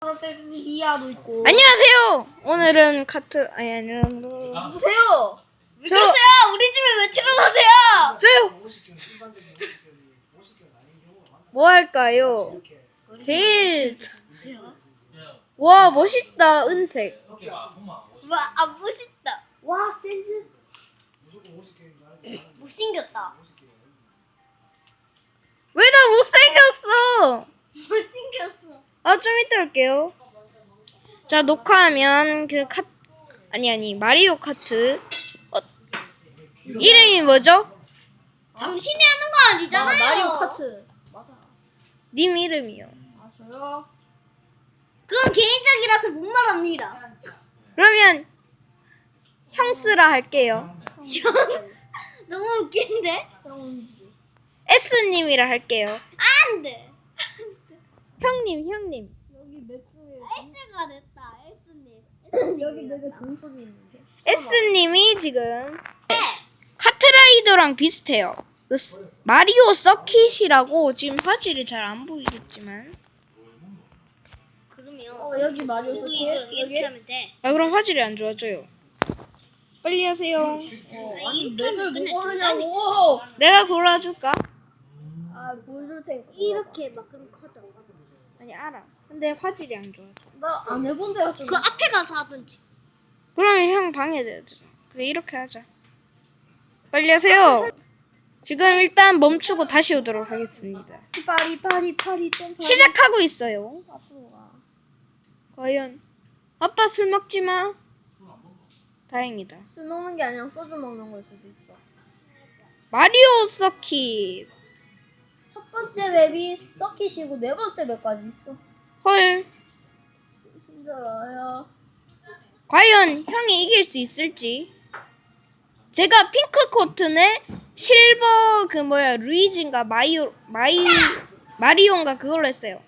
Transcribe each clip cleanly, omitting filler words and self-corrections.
리아도 있고. 안녕하세요. 오늘은 아니 누구세요? 왜 저- 그러세요? 우리 집에 왜 들어가세요? 저요. 뭐 할까요? 제일 와 멋있다 은색. 와, 아 멋있다. 와, 센즈. 못생겼다. 왜 나 못생겼어? 못생겼어. 아 좀 이따 올게요. 자 녹화하면 아니 마리오 카트 이름이 뭐죠? 당신이 하는 거 아니잖아요. 마리오 카트. 맞아. 님 이름이요. 아 저요? 그건 개인적이라서 못 말합니다. 그러면 형스라 할게요. 너무 웃긴데? S님이라 할게요. 안 돼. 형님. 여기 맵중에 S가 됐다. S님. 여기 맵에 동선이 있는데. S님이 지금 카트라이더랑 비슷해요. 마리오 서킷이라고 지금 화질이 잘 안 보이겠지만. 그러면 여기 마리오 이거 서킷. 이렇게 여기. 하면 돼. 아 그럼 화질이 안 좋아져요. 빨리 하세요. 아니 이렇게 하면 맵을 끝내. 뭐 고르냐고. 내가 골라줄까? 아 보여줄 테니까. 이렇게 막 그럼 커져. 아니 알아. 근데 화질이 안 좋아. 나안 해본 데가 좀. 그 앞에 가서 하든지. 그러면 형 방해되잖아. 그래 이렇게 하자. 빨리 하세요. 지금 일단 멈추고 다시 오도록 하겠습니다. 파리 좀. 시작하고 있어요. 앞으로 가. 과연 아빠 술 먹지 마. 다행이다. 술 먹는 게 아니라 소주 먹는 걸 수도 있어. 마리오 서킷. 첫 번째 맵이 서킷이고 네 번째 맵까지 있어. 헐. 힘들어요. 과연 형이 이길 수 있을지. 제가 핑크 코트네 실버 루이지인가 마리오인가 그걸로 했어요.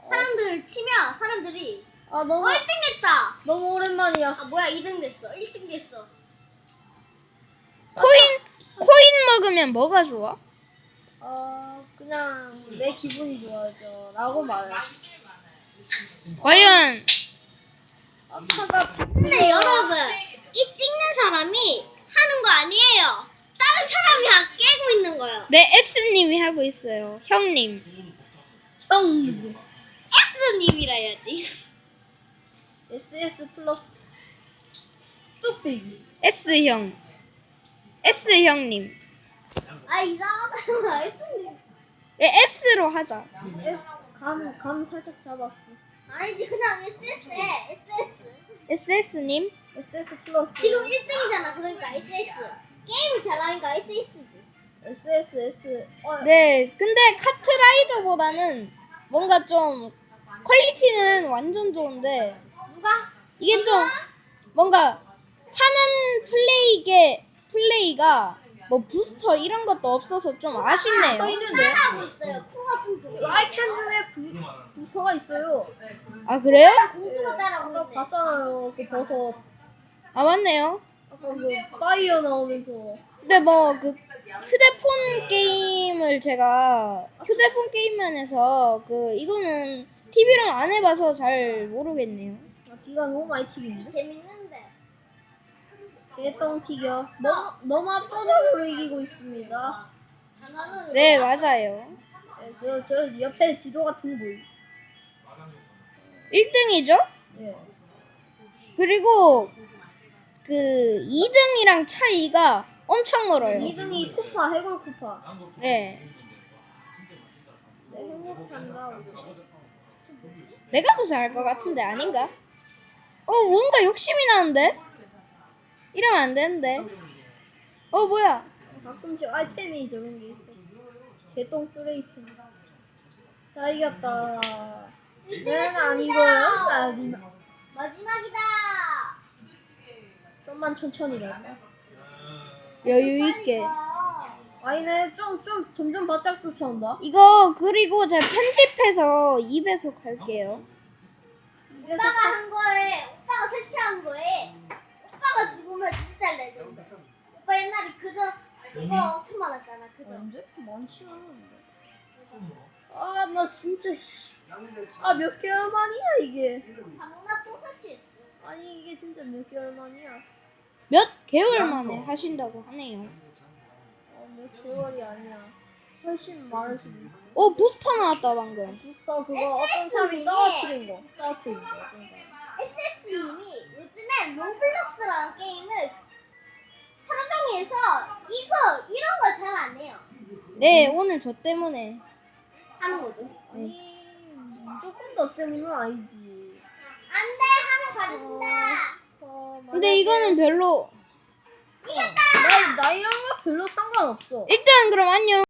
사람들 치면 사람들이 아 너무 1등 됐다. 너무 오랜만이야. 아 뭐야 2등 됐어. 1등 됐어. 코인 먹으면 뭐가 좋아? 그냥 내 기분이 좋아져. 라고 말해야지. 과연 차가. 근데 여러분 이 찍는 사람이 하는 거 아니에요. 다른 사람이 깨고 있는 거예요. 네 S님이 하고 있어요. 형님. S님이라 해야지. SS 플러스 뚝배기. S형. S형님. 아 이상하잖아. S님. 네, S로 하자. 감 살짝 잡았어. 아니지 그냥 SS해. SS. SS님. SS 플러스. 지금 1등이잖아. 그러니까 SS. 게임을 잘하니까 SS지. SS. 네, 근데 카트라이더보다는 뭔가 좀 퀄리티는 완전 좋은데 누가? 이게 좀 뭔가 하는 플레이가 뭐 부스터 이런 것도 없어서 좀 아쉽네요. 따라하고 있어요. 쿠가 좀 좋아. 그 아이템 중에 부서가 있어요. 아 그래요? 공주가 따라하고 아까 있네. 봤잖아요. 그 버섯. 아 맞네요. 아까 그 파이어 나오면서. 근데 뭐 그 휴대폰 게임을 제가 휴대폰 게임만 해서 이거는 TV로는 안 해봐서 잘 모르겠네요. 비가 너무 많이 튀기는데? 재밌는데. 개똥 튀겨. 너무 압도적으로 이기고 있습니다. 장난으로. 네 맞아요. 네, 저 옆에 지도 같은 거 보이. 1등이죠? 예. 그리고 그 2등이랑 차이가 엄청 멀어요. 2등이 쿠파, 해골 쿠파. 네. 네, 행복한가? 내가 더 잘할 것 같은데 아닌가? 뭔가 욕심이 나는데? 이러면 안 되는데. 뭐야? 가끔씩 아이템이 저런 게 있어. 개똥 쓰레기템. 자, 이겼다. 네, 아니고요. 마지막이다. 좀만 천천히 갈까? 여유 있게. 아니네, 좀 점점 바짝 쫓아온다. 이거 그리고 제가 편집해서 2배속 할게요. 오빠가 한 거에, 오빠가 설치한 거에, 오빠가 죽으면 진짜 레전드. 오빠 옛날에 그거 엄청 많았잖아. 그죠? 언제? 많지 않았는데. 아, 나 진짜 아, 몇 개월 만이야 이게. 방나 또 설치했어. 아니 이게 진짜 몇 개월 만이야. 몇 개월 만에 하신다고 하네요. 몇 개월이 아니야. 훨씬 많을 수도 있어. 오 부스터 나왔다 방금. 부스터 그거 어떤 사람이 떨어뜨린 거. 어떤 사람. SS님이 요즘에 로블록스라는 게임을 하루 종일 해서 이런 거 잘 안 해요. 네 오늘 저 때문에. 하는 거죠. 아니 무조건 너 때문은 아니지. 안 돼 하면 가른다. 근데 이거는 별로. 나 이런 거 별로 상관없어. 일단 그럼 안녕.